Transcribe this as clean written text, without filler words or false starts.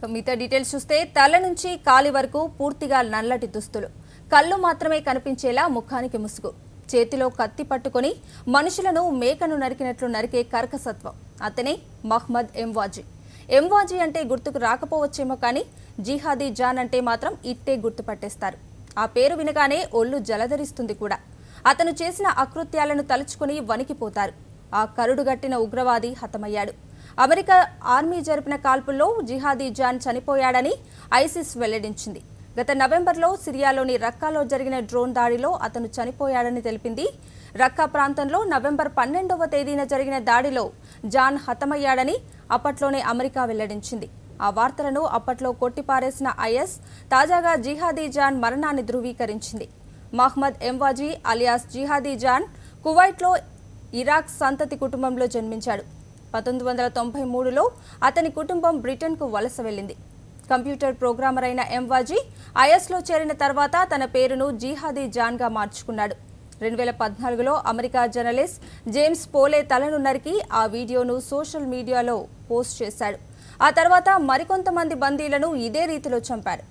మిగతా డీటెయిల్స్ చూస్తే తల నుంచి కాలి వరకు పూర్తిగా నల్లటి దుస్తులు, కళ్ళు మాత్రమే కనిపించేలా ముఖానికి ముసుగు, చేతిలో కత్తి పట్టుకొని మనుషులను మేకను నరికినట్లు నరికే కర్కసత్వం. అతనే మహ్మద్ ఎంవాజీ. ఎంవాజీ అంటే గుర్తుకు రాకపోవచ్చేమో కానీ జిహాదీ జాన్ అంటే మాత్రం ఇట్టే గుర్తుపట్టేస్తారు. ఆ పేరు వినగానే ఒళ్ళు జలధరిస్తుంది కూడా. అతను చేసిన అకృత్యాలను తలుచుకుని వణికిపోతారు. ఆ కరుడుగట్టిన ఉగ్రవాది హతమయ్యాడు. అమెరికా ఆర్మీ జరిపిన కాల్పుల్లో జిహాదీ జాన్ చనిపోయాడని ఐసిస్ వెల్లడించింది. గత నవంబర్లో సిరియాలోని రక్కాలో జరిగిన డ్రోన్ దాడిలో అతను చనిపోయాడని తెలిపింది. రక్కా ప్రాంతంలో నవంబర్ 12వ తేదీన జరిగిన దాడిలో జాన్ హతమయ్యాడని అప్పట్లోనే అమెరికా వెల్లడించింది. ఆ వార్తలను అప్పట్లో కొట్టిపారేసిన ఐఎస్ తాజాగా జిహాదీ జాన్ మరణాన్ని ధృవీకరించింది. మహ్మద్ ఎంవాజీ అలియాస్ జిహాదీ జాన్ కువైట్లో ఇరాక్ సంతతి కుటుంబంలో జన్మించాడు. 1993లో అతని కుటుంబం బ్రిటన్కు వలస వెళ్లింది. కంప్యూటర్ ప్రోగ్రామర్ అయిన ఎంవాజీ ఐఎస్లో చేరిన తర్వాత తన పేరును జిహాదీ జాన్గా మార్చుకున్నాడు. 2014లో అమెరికా జర్నలిస్ట్ జేమ్స్ పోలే తలను నరికి ఆ వీడియోను సోషల్ మీడియాలో పోస్ట్ చేశాడు. ఆ తర్వాత మరికొంతమంది బందీలను ఇదే రీతిలో చంపారు.